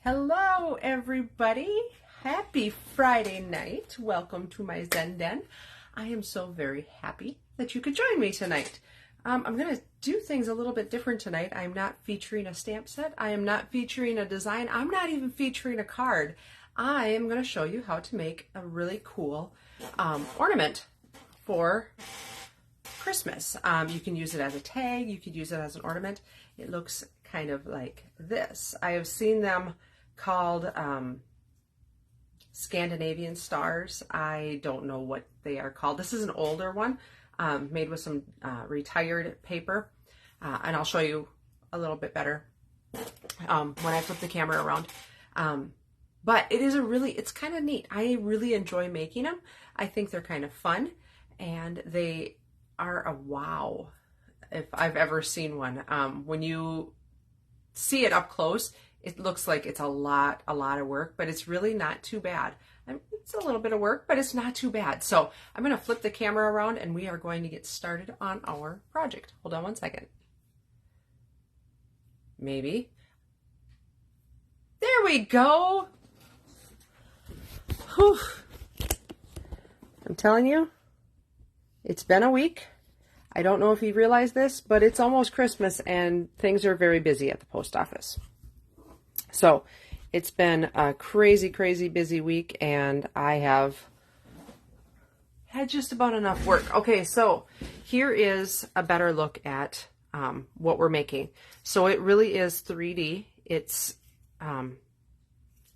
Hello everybody, happy Friday night. Welcome to my Zen Den. I am so very happy that you could join me tonight. I'm going to do things a little bit different tonight. I'm not featuring a stamp set. I am not featuring a design. I'm not even featuring a card. I am going to show you how to make a really cool ornament for Christmas. You can use it as a tag. You could use it as an ornament. It looks kind of like this. I have seen them called Scandinavian stars. I don't know what they are called. This is an older one made with some retired paper, and I'll show you a little bit better when I flip the camera around. But it is it's kind of neat. I really enjoy making them. I think they're kind of fun, and they are a wow if I've ever seen one. When you see it up close, it looks like it's a lot of work, but it's really not too bad. It's a little bit of work, but it's not too bad. So I'm going to flip the camera around and we are going to get started on our project. Hold on one second. Maybe. There we go. Whew. I'm telling you, it's been a week. I don't know if you realize this, but it's almost Christmas and things are very busy at the post office. So it's been a crazy busy week and I have had just about enough work. Okay, so here is a better look at what we're making. So it really is 3D. It's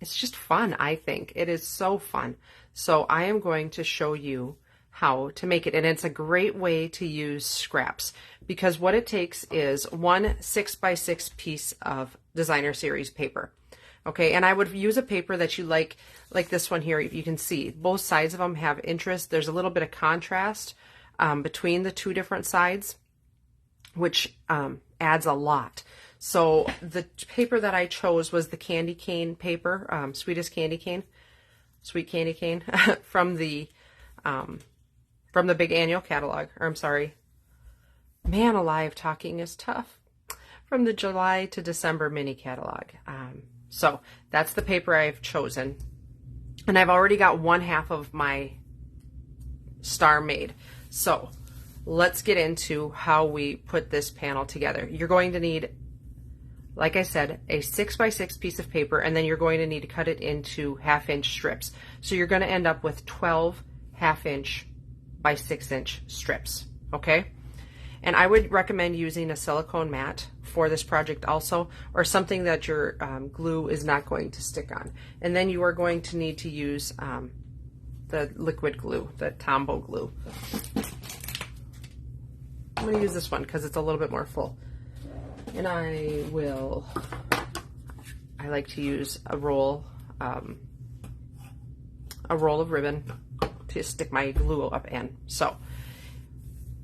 just fun, I think. It is so fun. So I am going to show you how to make it. And it's a great way to use scraps because what it takes is one 6x6 piece of designer series paper. Okay, and I would use a paper that you like this one here. You can see both sides of them have interest. There's a little bit of contrast between the two different sides, which adds a lot. So the paper that I chose was the candy cane paper, Sweetest Candy Cane, Sweet Candy Cane from the big annual catalog, or I'm sorry, man alive, talking is tough, from the July to December mini catalog. So that's the paper I've chosen, and I've already got 1/2 of my star made. So let's get into how we put this panel together. You're going to need, like I said, a 6x6 piece of paper, and then you're going to need to cut it into 1/2 inch strips. So you're going to end up with 12 1/2 inch by 6 inch strips, okay? And I would recommend using a silicone mat for this project also, or something that your glue is not going to stick on. And then you are going to need to use the liquid glue, the Tombow glue. I'm going to use this one because it's a little bit more full. And I like to use a roll of ribbon to stick my glue up in. So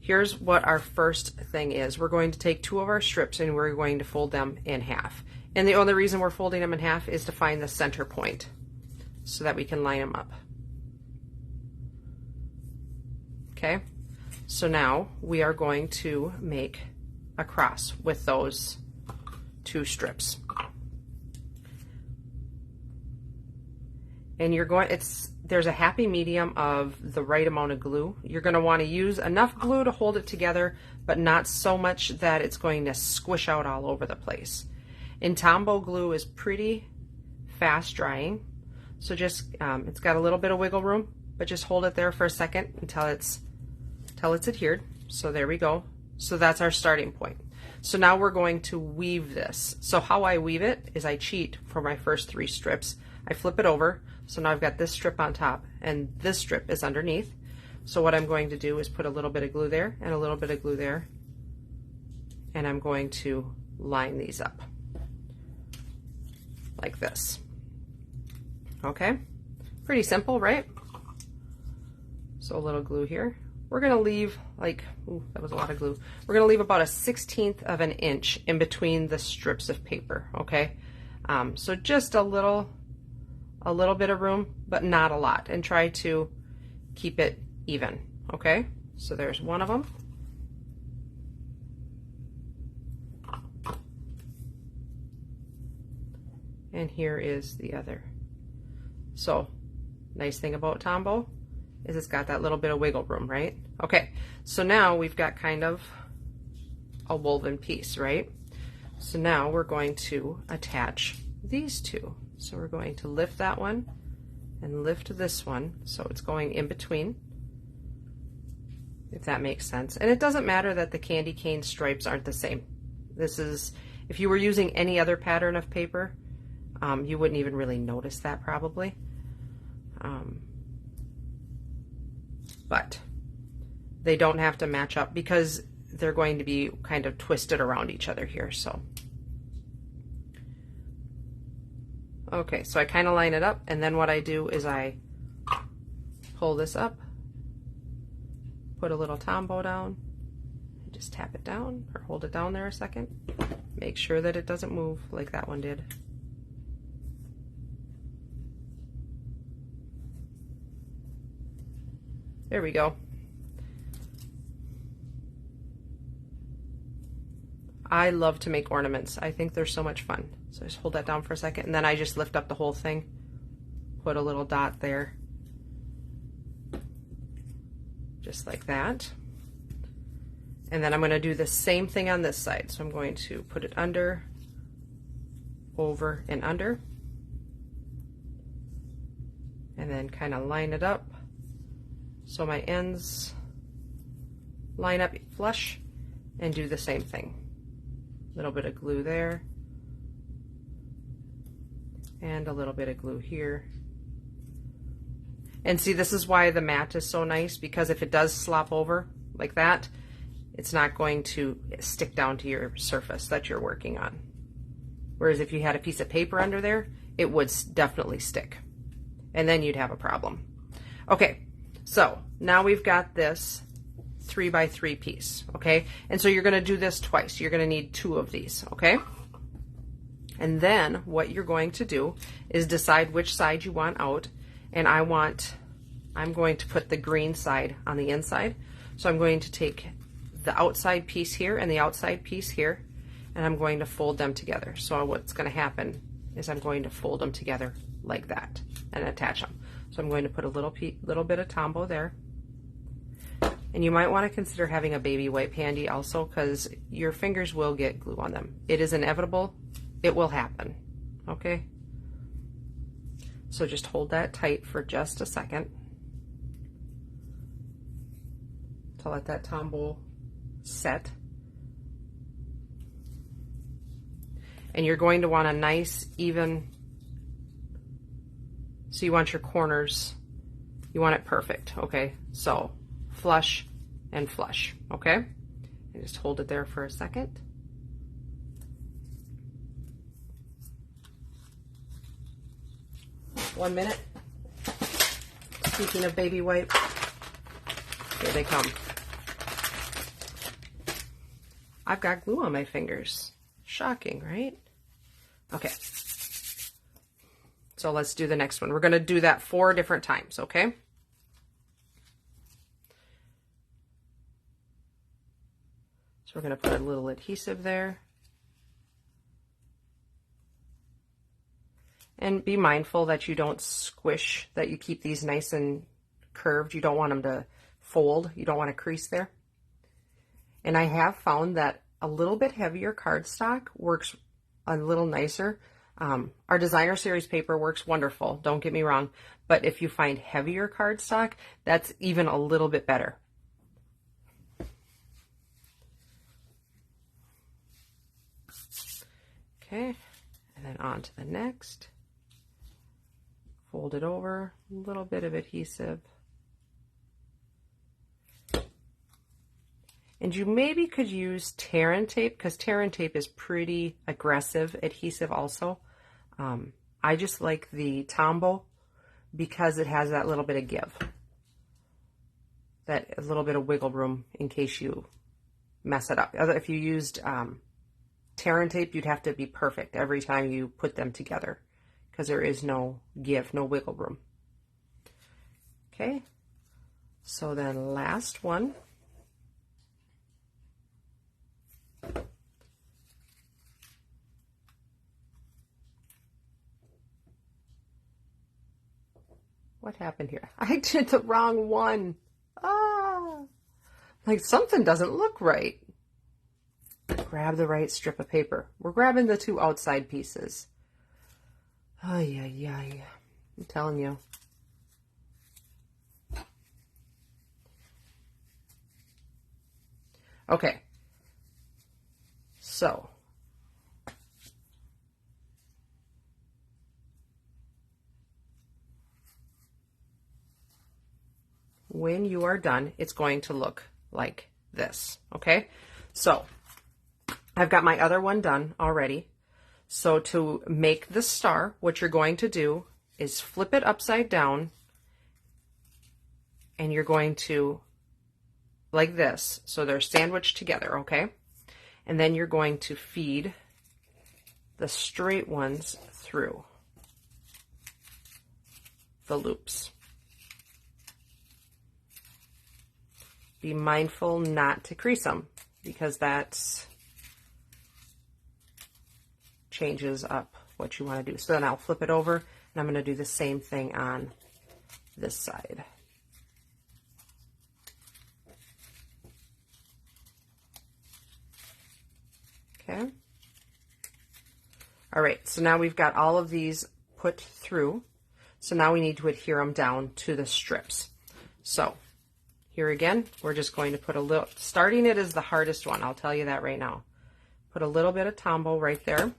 here's what our first thing is. We're going to take 2 of our strips and we're going to fold them in half. And the only reason we're folding them in half is to find the center point so that we can line them up. Okay, so now we are going to make a cross with those 2 strips. And there's a happy medium of the right amount of glue. You're going to want to use enough glue to hold it together, but not so much that it's going to squish out all over the place. And Tombow glue is pretty fast drying, so just it's got a little bit of wiggle room, but just hold it there for a second until it's adhered. So there we go. So that's our starting point. So now we're going to weave this. So how I weave it is I cheat for my first 3 strips. I flip it over. So now I've got this strip on top and this strip is underneath. So what I'm going to do is put a little bit of glue there and a little bit of glue there. And I'm going to line these up like this. Okay, pretty simple, right? So a little glue here. We're going to leave that was a lot of glue. We're going to leave about a 1/16 of an inch in between the strips of paper, okay? So just a little bit of room, but not a lot, and try to keep it even, okay? So there's one of them. and here is the other. So nice thing about Tombow is it's got that little bit of wiggle room, right? Okay, so now we've got kind of a woven piece, right? So now we're going to attach these two. So we're going to lift that one and lift this one, so it's going in between, if that makes sense. And it doesn't matter that the candy cane stripes aren't the same. This is, if you were using any other pattern of paper, you wouldn't even really notice that probably. But they don't have to match up because they're going to be kind of twisted around each other here, so. Okay, so I kind of line it up, and then what I do is I pull this up, put a little Tombow down, and just tap it down, or hold it down there a second. Make sure that it doesn't move like that one did. There we go. I love to make ornaments. I think they're so much fun. So just hold that down for a second, and then I just lift up the whole thing, put a little dot there, just like that. And then I'm going to do the same thing on this side. So I'm going to put it under, over, and under, and then kind of line it up so my ends line up flush, and do the same thing. A little bit of glue there, and a little bit of glue here. And see, this is why the mat is so nice, because if it does slop over like that, it's not going to stick down to your surface that you're working on. Whereas if you had a piece of paper under there, it would definitely stick, and then you'd have a problem. Okay, so now we've got this 3x3 piece, okay? And so you're gonna do this twice. You're gonna need 2 of these, okay? And then what you're going to do is decide which side you want out. And I'm going to put the green side on the inside. So I'm going to take the outside piece here and the outside piece here, and I'm going to fold them together. So what's going to happen is I'm going to fold them together like that and attach them. So I'm going to put a little bit of Tombow there. And you might want to consider having a baby wipe handy also, because your fingers will get glue on them. It is inevitable. It will happen, okay? So just hold that tight for just a second to let that Tombow set. And you're going to want a nice, even, so you want your corners, you want it perfect, okay? So flush and flush, okay? And just hold it there for a second. One minute. Speaking of baby wipe, here they come. I've got glue on my fingers. Shocking, right? Okay. So let's do the next one. We're going to do that 4 different times, okay? So we're going to put a little adhesive there. And be mindful that you don't squish, that you keep these nice and curved. You don't want them to fold. You don't want to crease there. And I have found that a little bit heavier cardstock works a little nicer. Our designer series paper works wonderful, don't get me wrong. But if you find heavier cardstock, that's even a little bit better. Okay, and then on to the next. Fold it over, a little bit of adhesive. And you maybe could use tear and tape, because tear and tape is pretty aggressive adhesive also. I just like the Tombow because it has that little bit of give. That a little bit of wiggle room in case you mess it up. If you used tear and tape, you'd have to be perfect every time you put them together, because there is no give, no wiggle room. Okay, so then last one. What happened here? I did the wrong one. Ah, like something doesn't look right. Grab the right strip of paper. We're grabbing the two outside pieces. Ay, ay, ay. I'm telling you. Okay. So. When you are done, it's going to look like this, okay? So, I've got my other one done already. So to make the star, what you're going to do is flip it upside down, and you're going to, like this, so they're sandwiched together, okay? And then you're going to feed the straight ones through the loops. Be mindful not to crease them, because that's changes up what you want to do. So then I'll flip it over, and I'm going to do the same thing on this side. Okay. All right, so now we've got all of these put through. So now we need to adhere them down to the strips. So here again, we're just going to put a little, starting it is the hardest one, I'll tell you that right now. Put a little bit of Tombow right there,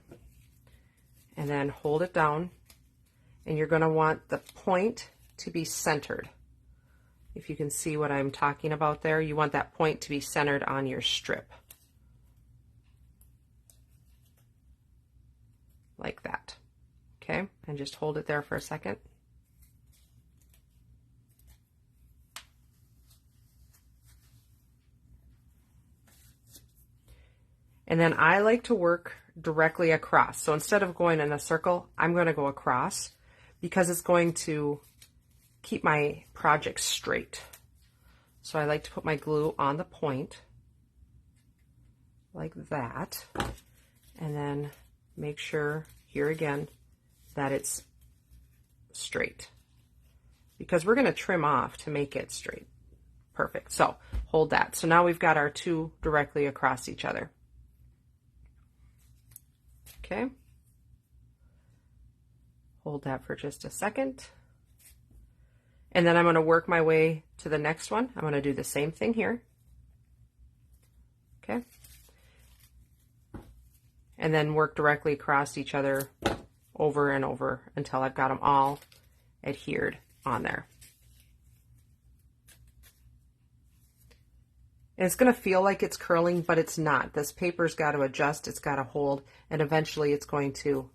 and then hold it down, and you're going to want the point to be centered. If you can see what I'm talking about there, you want that point to be centered on your strip. Like that. Okay, and just hold it there for a second. And then I like to work directly across. So instead of going in a circle, I'm going to go across, because it's going to keep my project straight. So I like to put my glue on the point like that, and then make sure here again that it's straight, because we're going to trim off to make it straight. Perfect. So hold that. So now we've got our two directly across each other. Okay. Hold that for just a second. And then I'm going to work my way to the next one. I'm going to do the same thing here. Okay. And then work directly across each other over and over until I've got them all adhered on there. And it's going to feel like it's curling, but it's not. This paper's got to adjust, it's got to hold, and eventually it's going to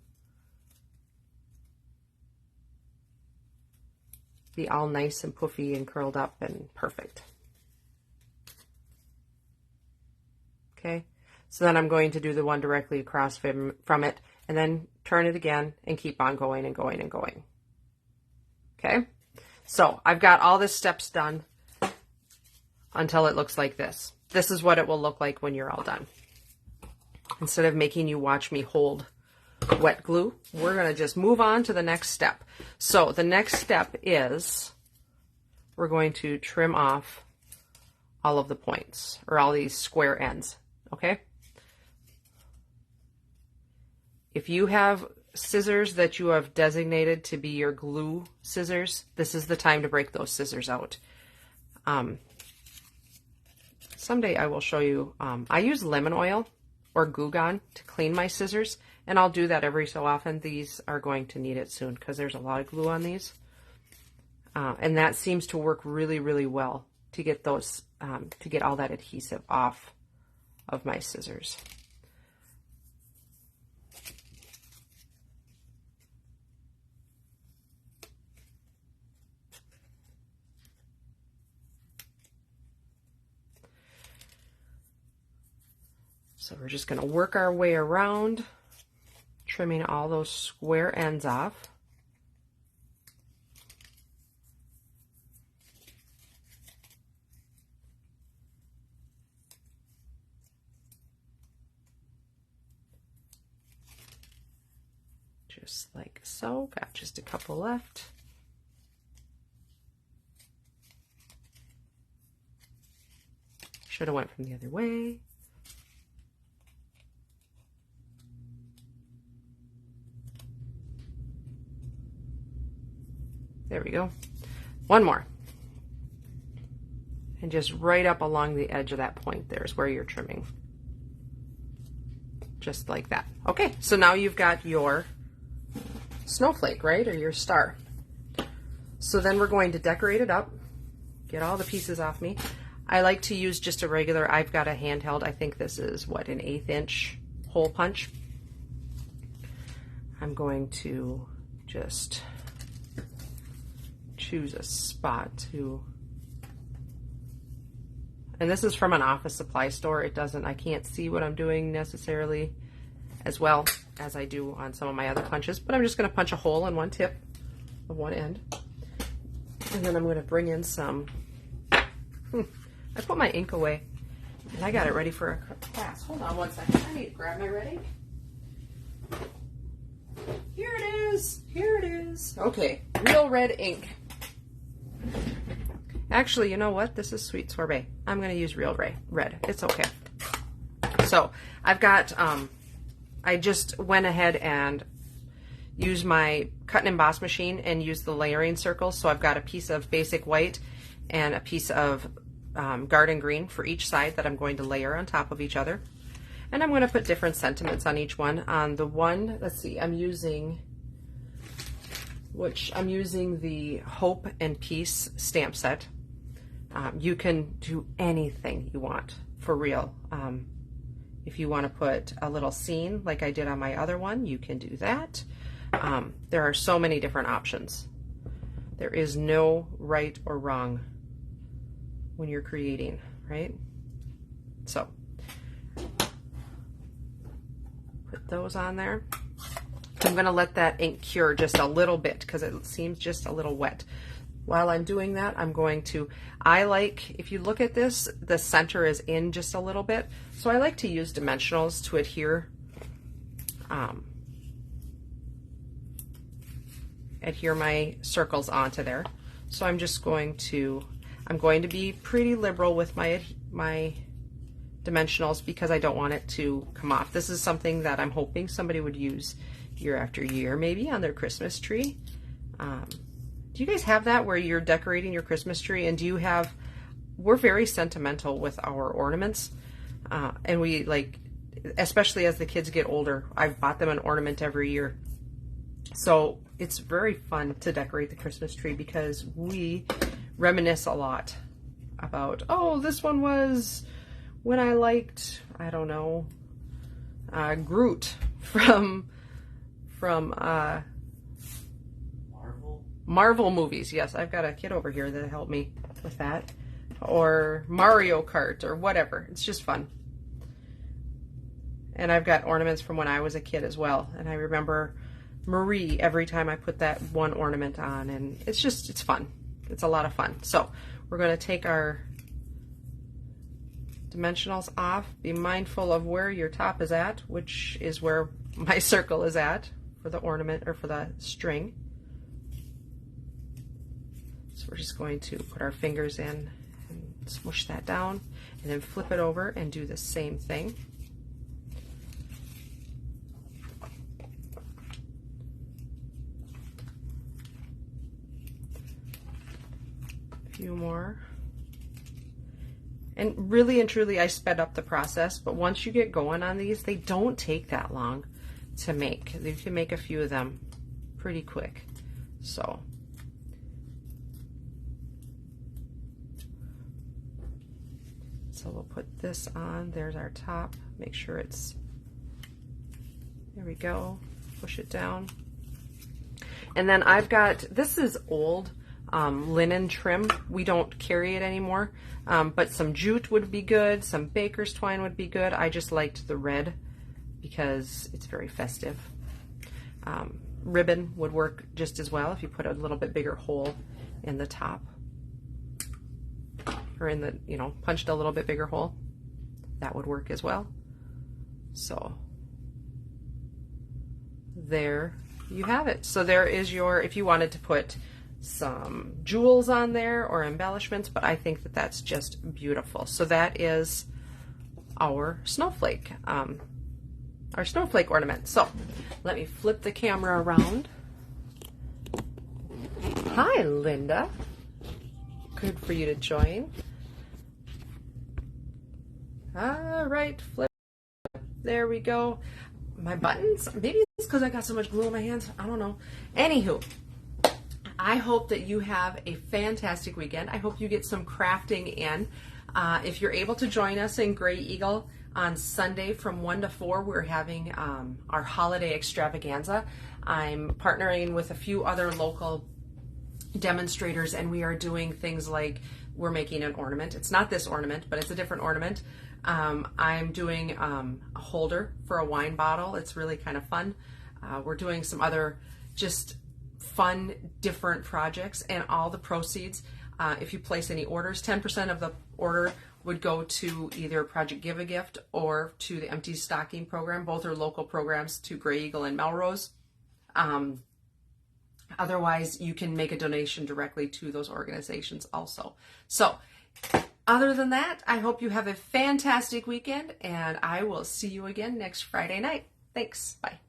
be all nice and puffy and curled up and perfect. Okay, so then I'm going to do the one directly across from it, and then turn it again and keep on going and going and going. Okay, so I've got all the steps done until it looks like this. This is what it will look like when you're all done. Instead of making you watch me hold wet glue, we're going to just move on to the next step. So the next step is we're going to trim off all of the points, or all these square ends, okay? If you have scissors that you have designated to be your glue scissors, this is the time to break those scissors out. Someday I will show you, I use lemon oil or Goo Gone to clean my scissors, and I'll do that every so often. These are going to need it soon because there's a lot of glue on these. And that seems to work really, really well to get those, to get all that adhesive off of my scissors. So we're just going to work our way around, trimming all those square ends off. Just like so. Got just a couple left. Should have went from the other way. There we go. One more. And just right up along the edge of that point there is where you're trimming. Just like that. Okay, so now you've got your snowflake, right? Or your star. So then we're going to decorate it up. Get all the pieces off me. I like to use just a regular, I've got a handheld. I think this is, what, an 1/8 inch hole punch. I'm going to just choose a spot to, and this is from an office supply store. It doesn't, I can't see what I'm doing necessarily as well as I do on some of my other punches, but I'm just going to punch a hole in one tip of one end. And then I'm going to bring in some, I put my ink away and I got it ready for a class. Hold on one second. I need to grab my red ink. Here it is. Here it is. Okay, real red ink. Actually, you know what? This is Sweet Sorbet. I'm going to use real red. It's okay. So I've got, I just went ahead and used my cut and emboss machine and used the layering circles. So I've got a piece of basic white and a piece of garden green for each side that I'm going to layer on top of each other. And I'm going to put different sentiments on each one. On the one, let's see, I'm using the Hope and Peace stamp set. You can do anything you want, for real. If you want to put a little scene like I did on my other one, you can do that. There are so many different options. There is no right or wrong when you're creating, right? So put those on there. I'm going to let that ink cure just a little bit because it seems just a little wet. While I'm doing that, I'm going to, I like, if you look at this, the center is in just a little bit. So I like to use dimensionals to adhere my circles onto there. So I'm just going to, I'm going to be pretty liberal with my dimensionals because I don't want it to come off. This is something that I'm hoping somebody would use year after year, maybe on their Christmas tree. Do you guys have that where you're decorating your Christmas tree? And do you have, we're very sentimental with our ornaments. And we like, especially as the kids get older, I've bought them an ornament every year. So it's very fun to decorate the Christmas tree because we reminisce a lot about, oh, this one was when I liked, I don't know, Groot from Marvel movies. Yes, I've got a kid over here that helped me with that. Or Mario Kart or whatever. It's just fun. And I've got ornaments from when I was a kid as well. And I remember Marie every time I put that one ornament on. And it's just, it's fun. It's a lot of fun. So we're going to take our dimensionals off. Be mindful of where your top is at, which is where my circle is at for the ornament or for the string. So we're just going to put our fingers in and smush that down and then flip it over and do the same thing. A few more. And really and truly, I sped up the process, but once you get going on these, they don't take that long to make. You can make a few of them pretty quick. So we'll put this on. There's our top. Make sure it's, there we go. Push it down. And then I've got, this is old linen trim. We don't carry it anymore, but some jute would be good. Some baker's twine would be good. I just liked the red because it's very festive. Ribbon would work just as well if you put a little bit bigger hole in the top. Or in the, you know, punched a little bit bigger hole. That would work as well. So there you have it. So there is your, if you wanted to put some jewels on there or embellishments, but I think that that's just beautiful. So that is our snowflake ornament. So let me flip the camera around. Hi, Linda. Good for you to join. All right, flip. There we go. My buttons, maybe it's because I got so much glue in my hands. I don't know. Anywho, I hope that you have a fantastic weekend. I hope you get some crafting in. If you're able to join us in Gray Eagle on Sunday from 1 to 4, we're having our holiday extravaganza. I'm partnering with a few other local demonstrators, and we are doing things like we're making an ornament. It's not this ornament, but it's a different ornament. I'm doing a holder for a wine bottle. It's really kind of fun. We're doing some other just fun, different projects, and all the proceeds, if you place any orders, 10% of the order would go to either Project Give a Gift or to the Empty Stocking program. Both are local programs to Gray Eagle and Melrose. Otherwise, you can make a donation directly to those organizations also. So, other than that, I hope you have a fantastic weekend, and I will see you again next Friday night. Thanks. Bye.